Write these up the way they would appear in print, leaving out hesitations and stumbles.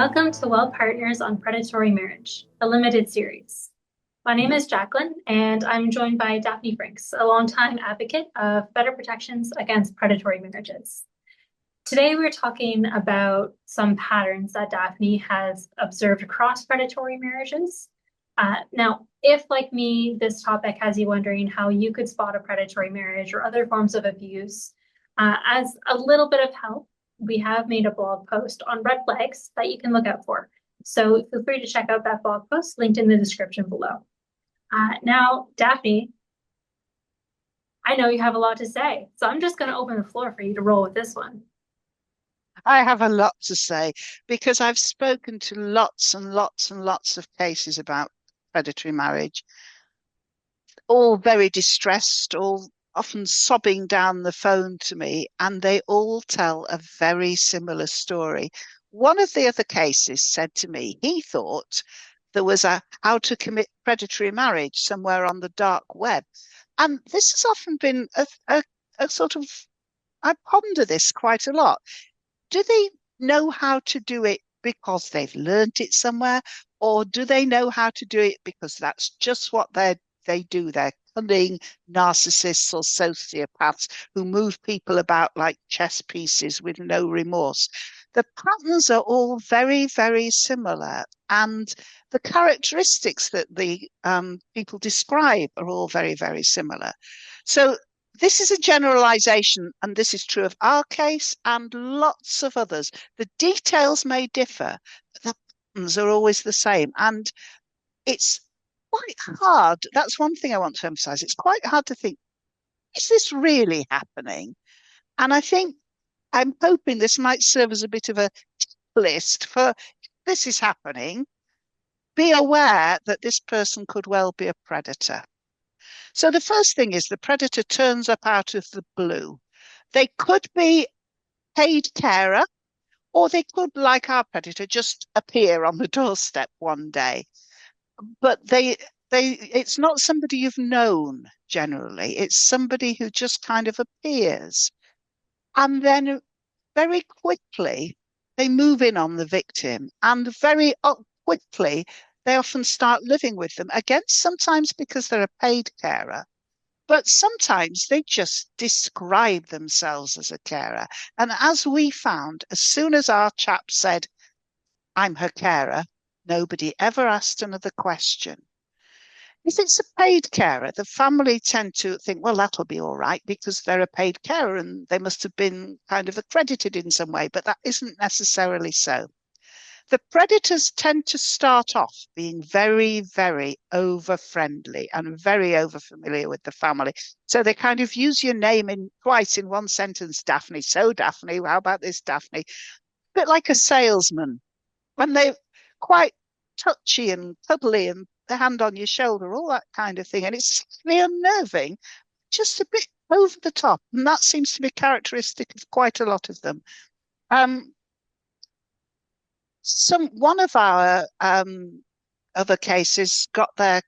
Welcome to WEL Partners on Predatory Marriage, a limited series. My name is Jacqueline, and I'm joined by Daphne Franks, a longtime advocate of better protections against predatory marriages. Today, we're talking about some patterns that Daphne has observed across predatory marriages. Now, if, like me, this topic has you wondering how you could spot a predatory marriage or other forms of abuse, as a little bit of help, we have made a blog post on red flags that you can look out for. So feel free to check out that blog post linked in the description below. Now, Daphne, I know you have a lot to say, so I'm just going to open the floor for you to roll with this one. I have a lot to say because I've spoken to lots and lots and lots of cases about predatory marriage, all very distressed, all often sobbing down the phone to me, and they all tell a very similar story. One of the other cases said to me he thought there was a how to commit predatory marriage somewhere on the dark web. And this has often been a sort of, I ponder this quite a lot. Do they know how to do it because they've learnt it somewhere, or do they know how to do it because that's just what they do? They're cunning narcissists or sociopaths who move people about like chess pieces with no remorse. The patterns are all very, very similar, and the characteristics that the people describe are all very, very similar. So this is a generalization, and this is true of our case and lots of others. The details may differ, but the patterns are always the same. And it's quite hard. That's one thing I want to emphasize. It's quite hard to think, is this really happening? And I think I'm hoping this might serve as a bit of a list for if this is happening. Be aware that this person could well be a predator. So the first thing is the predator turns up out of the blue. They could be paid carer, or they could, like our predator, just appear on the doorstep one day. But it's not somebody you've known generally. It's somebody who just kind of appears. And then very quickly they move in on the victim, and very quickly they often start living with them. Again, sometimes because they're a paid carer, but sometimes they just describe themselves as a carer. And as we found, as soon as our chap said, I'm her carer, nobody ever asked another question. If it's a paid carer, the family tend to think, well, that'll be all right because they're a paid carer and they must have been kind of accredited in some way, but that isn't necessarily so. The predators tend to start off being very, very over friendly and very over familiar with the family. So they kind of use your name in twice in one sentence, Daphne. So, Daphne, how about this, Daphne? A bit like a salesman. And they're quite touchy and cuddly and the hand on your shoulder, all that kind of thing. And it's really unnerving, just a bit over the top. And that seems to be characteristic of quite a lot of them. One of our other cases got their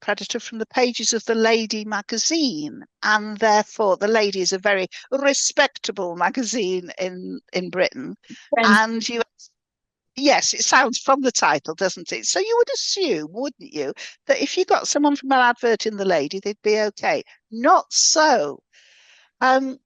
predator from the pages of the Lady magazine, and therefore the Lady is a very respectable magazine in Britain. Friends. And yes, it sounds from the title, doesn't it? So you would assume, wouldn't you, that if you got someone from an advert in the Lady, they'd be okay. Not so. The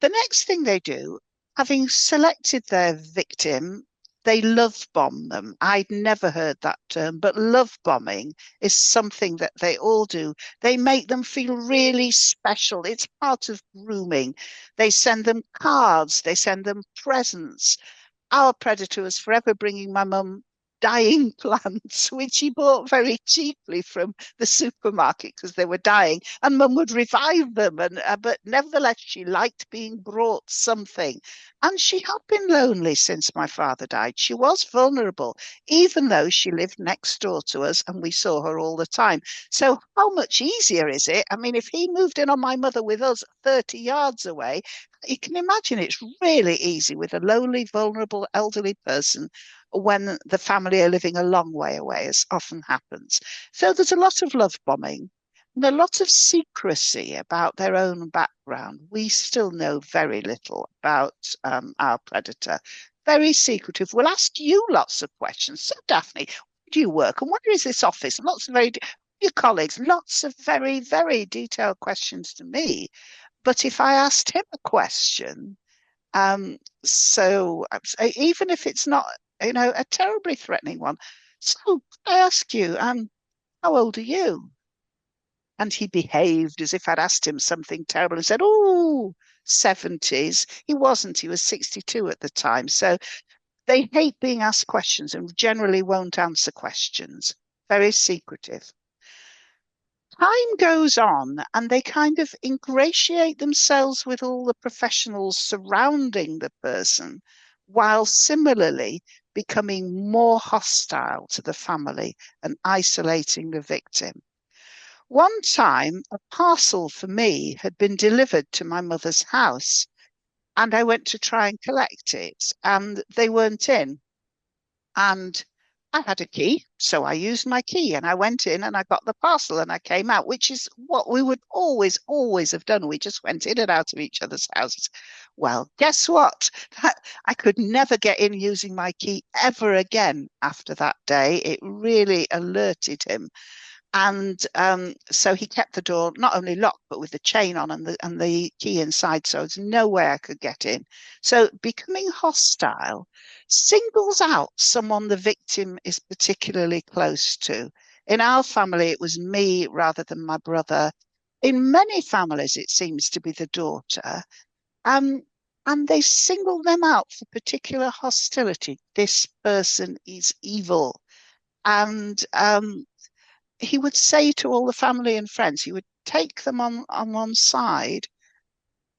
next thing they do, having selected their victim, they love bomb them. I'd never heard that term, but love bombing is something that they all do. They make them feel really special. It's part of grooming. They send them cards, they send them presents. Our predator was forever bringing my mum dying plants, which he bought very cheaply from the supermarket because they were dying, and mum would revive them. And but nevertheless, she liked being brought something, and she had been lonely since my father died. She was vulnerable, even though she lived next door to us and we saw her all the time. So how much easier is it? I mean, if he moved in on my mother with us 30 yards away, you can imagine it's really easy with a lonely, vulnerable, elderly person when the family are living a long way away, as often happens. So there's a lot of love bombing and a lot of secrecy about their own background. We still know very little about our predator. very secretive, will ask you lots of questions. So, Daphne, where do you work? And where is this office? Lots of your colleagues, lots of very, very detailed questions to me. But if I asked him a question, um, even if it's not, a terribly threatening one, so I ask you, how old are you? And he behaved as if I'd asked him something terrible and said, oh, 70s. He wasn't, he was 62 at the time. So they hate being asked questions and generally won't answer questions. Very secretive. Time goes on and they kind of ingratiate themselves with all the professionals surrounding the person, while similarly becoming more hostile to the family and isolating the victim. One time, a parcel for me had been delivered to my mother's house, and I went to try and collect it, and they weren't in. And I had a key, so I used my key and I went in and I got the parcel and I came out, which is what we would always, always have done. We just went in and out of each other's houses. Well, guess what? I could never get in using my key ever again after that day. It really alerted him. And so he kept the door not only locked, but with the chain on and the key inside. So there's no way I could get in. So becoming hostile singles out someone the victim is particularly close to. In our family, it was me rather than my brother. In many families, it seems to be the daughter. Um, and they single them out for particular hostility. This person is evil. And he would say to all the family and friends, he would take them on one side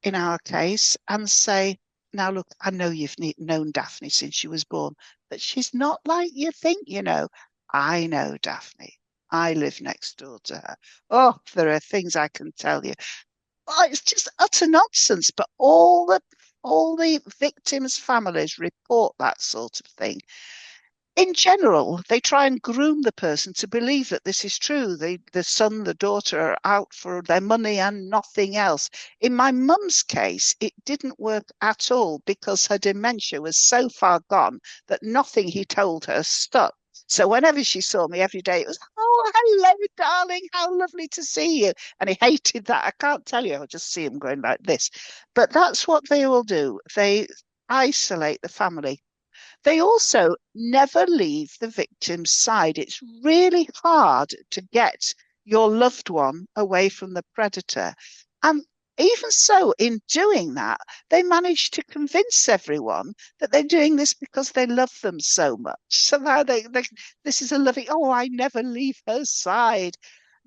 in our case and say, now look, I know you've known Daphne since she was born, but she's not like you think, you know. I know Daphne. I live next door to her. Oh, there are things I can tell you. Oh, it's just utter nonsense. But all the victims' families report that sort of thing. In general, they try and groom the person to believe that this is true. The son, the daughter are out for their money and nothing else. In my mum's case, it didn't work at all because her dementia was so far gone that nothing he told her stuck. So whenever she saw me every day, it was, oh, hello, darling, how lovely to see you. And he hated that. I can't tell you, I'll just see him going like this. But that's what they all do. They isolate the family. They also never leave the victim's side. It's really hard to get your loved one away from the predator. And even so, in doing that, they manage to convince everyone that they're doing this because they love them so much. So now this is a loving, oh, I never leave her side.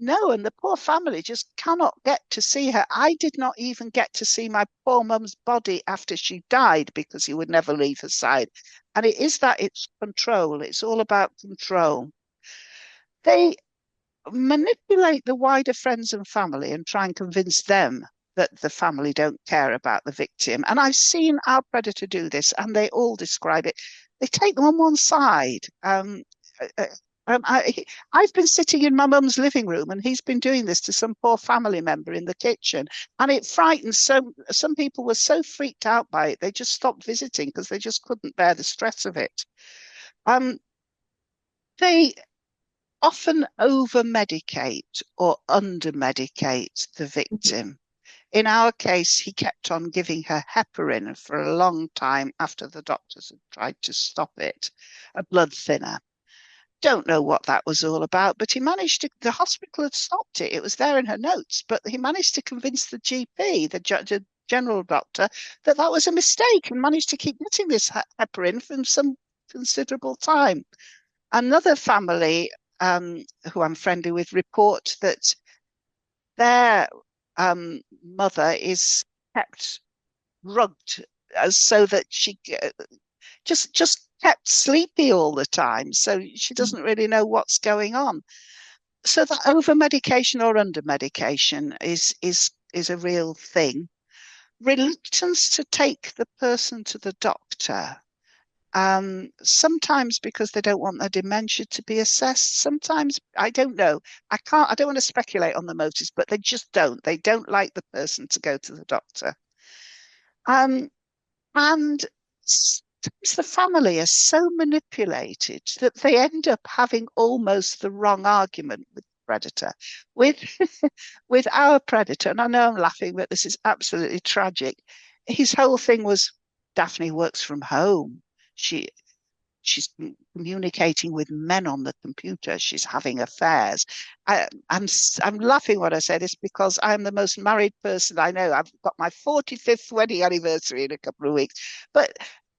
No, and the poor family just cannot get to see her. I did not even get to see my poor mum's body after she died because he would never leave her side. And it is that it's control. It's all about control. They manipulate the wider friends and family and try and convince them that the family don't care about the victim. And I've seen our predator do this, and they all describe it. They take them on one side. Uh, uh, I've been sitting in my mum's living room, and he's been doing this to some poor family member in the kitchen, and it frightened some people were so freaked out by it they just stopped visiting because they just couldn't bear the stress of it. Um, they often over medicate or under medicate the victim. In our case, he kept on giving her heparin for a long time after the doctors had tried to stop it, a blood thinner. Don't know what that was all about, but he managed to, the hospital had stopped it. It was there in her notes, but he managed to convince the GP, the general doctor, that that was a mistake and managed to keep getting this heparin for some considerable time. Another family who I'm friendly with report that their mother is kept drugged so that she just kept sleepy all the time, so she doesn't really know what's going on. So that over medication or under medication is a real thing. Reluctance to take the person to the doctor. Sometimes because they don't want their dementia to be assessed. Sometimes I don't know. I don't want to speculate on the motives, but they just don't. They don't like the person to go to the doctor. Um, and the family are so manipulated that they end up having almost the wrong argument with the predator. With with our predator, and I know I'm laughing, but this is absolutely tragic. His whole thing was Daphne works from home. She she's communicating with men on the computer. She's having affairs. I'm laughing when I say this because I'm the most married person I know. I've got my 45th wedding anniversary in a couple of weeks, but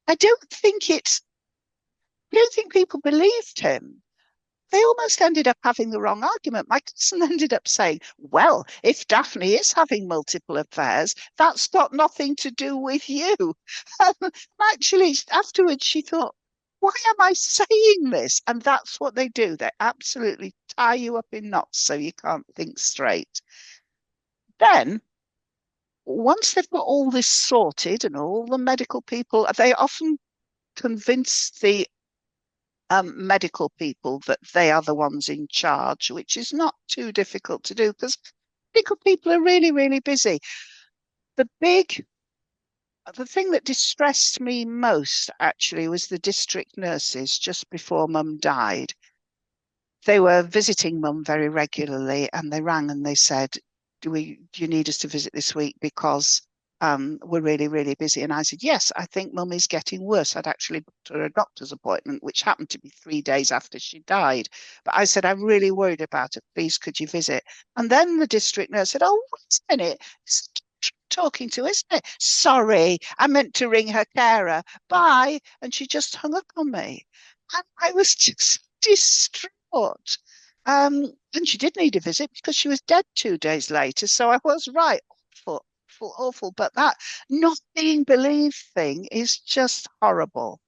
I don't think people believed him. They almost ended up having the wrong argument. My cousin ended up saying, well, if Daphne is having multiple affairs, that's got nothing to do with you. Actually, afterwards, she thought, why am I saying this? And that's what they do. They absolutely tie you up in knots so you can't think straight. Then, once they've got all this sorted and all the medical people, they often convince the medical people that they are the ones in charge, which is not too difficult to do because medical people are really, really busy. The big, the thing that distressed me most actually was the district nurses just before Mum died. They were visiting Mum very regularly and they rang and they said, do you need us to visit this week because we're really, really busy. And I said, yes, I think Mum is getting worse. I'd actually booked her a doctor's appointment, which happened to be 3 days after she died. But I said, I'm really worried about her. Please, could you visit? And then the district nurse said, oh, wait a minute. It's talking to, isn't it? Sorry, I meant to ring her carer. Bye. And she just hung up on me. And I was just distraught. And she did need a visit because she was dead 2 days later. So I was right. Awful, awful, awful. But that not being believed thing is just horrible.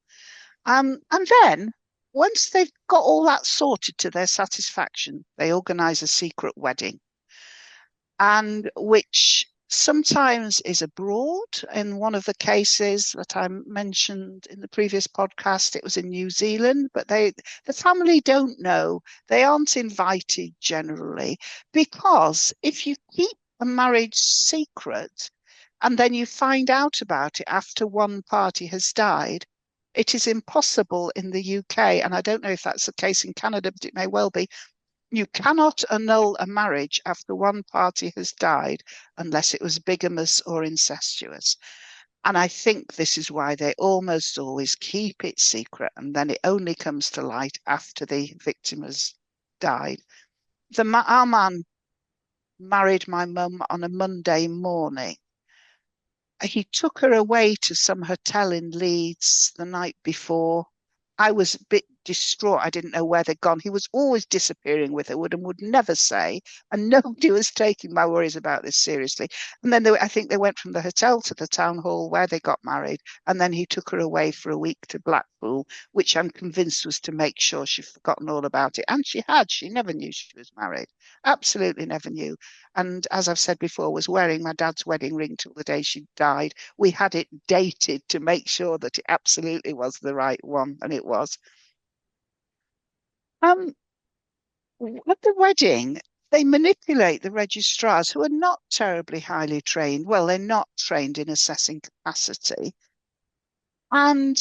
And then once they've got all that sorted to their satisfaction, they organise a secret wedding, and which sometimes is abroad. In one of the cases that I mentioned in the previous podcast, it was in New Zealand, but the family don't know. They aren't invited generally because if you keep a marriage secret and then you find out about it after one party has died, it is impossible in the UK, and I don't know if that's the case in Canada, but it may well be, you cannot annul a marriage after one party has died unless it was bigamous or incestuous. And I think this is why they almost always keep it secret and then it only comes to light after the victim has died. Our man married my mum on a Monday morning. He took her away to some hotel in Leeds the night before. I was a bit distraught. I didn't know where they'd gone. He was always disappearing with her, would never say, and nobody was taking my worries about this seriously. And then I think they went from the hotel to the town hall where they got married, and then he took her away for a week to Blackpool, which I'm convinced was to make sure she'd forgotten all about it. And she had. She never knew she was married. Absolutely never knew. And as I've said before, was wearing my dad's wedding ring till the day she died. We had it dated to make sure that it absolutely was the right one, and it was. Um, at the wedding, they manipulate the registrars who are not terribly highly trained. Well, they're not trained in assessing capacity. And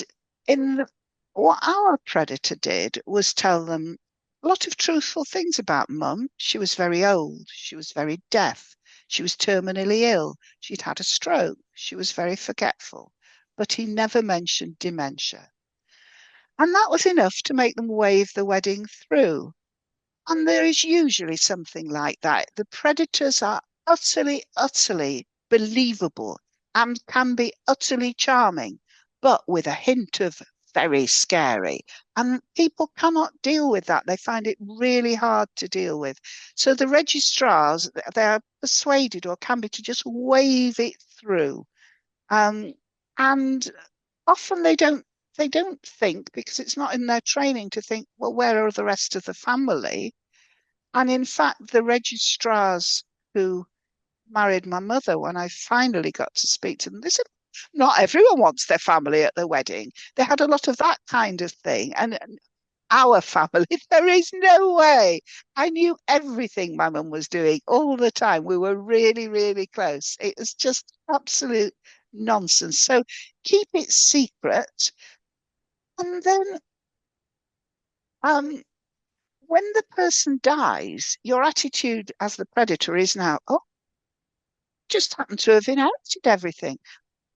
what our predator did was tell them a lot of truthful things about Mum. She was very old. She was very deaf. She was terminally ill. She'd had a stroke. She was very forgetful. But he never mentioned dementia. And that was enough to make them wave the wedding through. And there is usually something like that. The predators are utterly, utterly believable and can be utterly charming, but with a hint of very scary. And people cannot deal with that. They find it really hard to deal with. So the registrars, they are persuaded or can be to just wave it through. And often they don't think because it's not in their training to think, well, where are the rest of the family? And in fact, the registrars who married my mother, when I finally got to speak to them, they said, not everyone wants their family at the wedding. They had a lot of that kind of thing. And our family, there is no way. I knew everything my mum was doing all the time. We were really, really close. It was just absolute nonsense. So keep it secret. And then um, when the person dies, your attitude as the predator is now, oh, just happen to have inherited everything.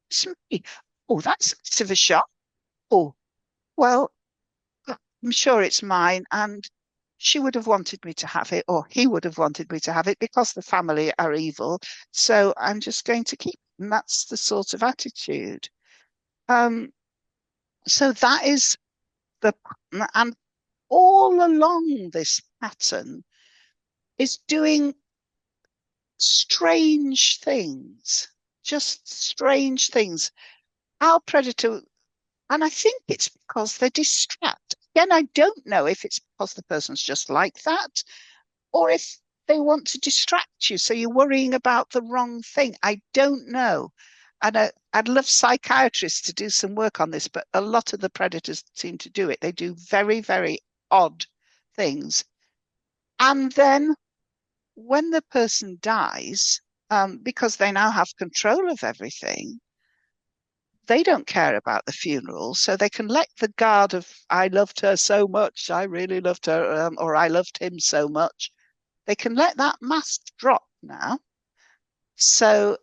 It's me. Oh, that's a bit of a shock. Oh, well, I'm sure it's mine, and she would have wanted me to have it, or he would have wanted me to have it because the family are evil. So I'm just going to keep it. And that's the sort of attitude. Um, so that is the pattern, and all along this pattern is doing strange things, just strange things. Our predator, and I think it's because they distract. Again, I don't know if it's because the person's just like that or if they want to distract you. So you're worrying about the wrong thing. I don't know. And I'd love psychiatrists to do some work on this, but a lot of the predators seem to do it. They do very, very odd things. And then when the person dies, because they now have control of everything, they don't care about the funeral, so they can let the guard of "I loved her so much, I really loved her," or "I loved him so much." They can let that mask drop now. So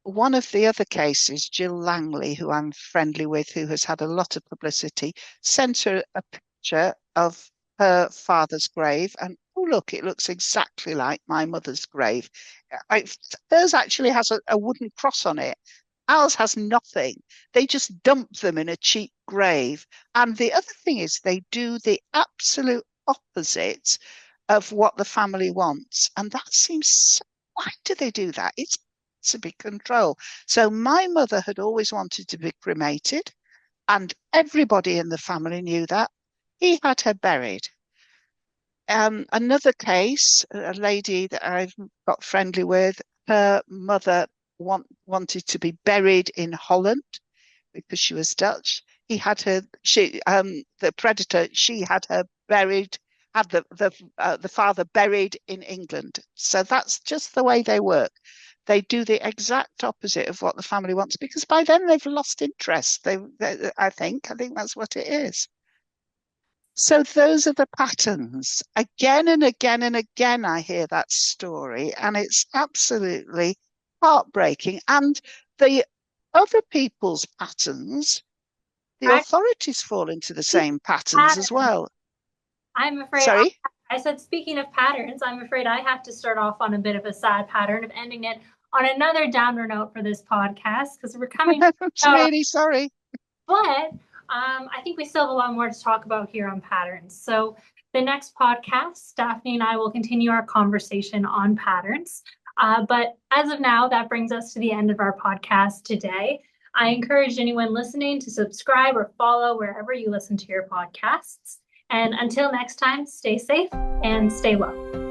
one of the other cases, Jill Langley, who I'm friendly with, who has had a lot of publicity, sent her a picture of her father's grave, and oh look, it looks exactly like my mother's grave. Hers actually has a wooden cross on it. Ours has nothing. They just dump them in a cheap grave. And the other thing is they do the absolute opposite of what the family wants. And that seems so, why do they do that? It's to be control. So my mother had always wanted to be cremated, and everybody in the family knew that. He had her buried. Another case, a lady that I've got friendly with, her mother wanted to be buried in Holland because she was Dutch. He had her, the predator, she had her buried, had the father buried in England. So that's just the way they work. They do the exact opposite of what the family wants because by then they've lost interest. I think that's what it is. So those are the patterns. Again and again and again, I hear that story, and it's absolutely heartbreaking. And the other people's patterns, the I authorities fall into the speak same patterns as pattern. well. I'm afraid Sorry? I said, speaking of patterns, I'm afraid I have to start off on a bit of a sad pattern of ending it on another downer note for this podcast because we're coming to I'm the show. really sorry. But I think we still have a lot more to talk about here on patterns. So the next podcast, Daphne and I will continue our conversation on patterns. But as of now, that brings us to the end of our podcast today. I encourage anyone listening to subscribe or follow wherever you listen to your podcasts. And until next time, stay safe and stay well.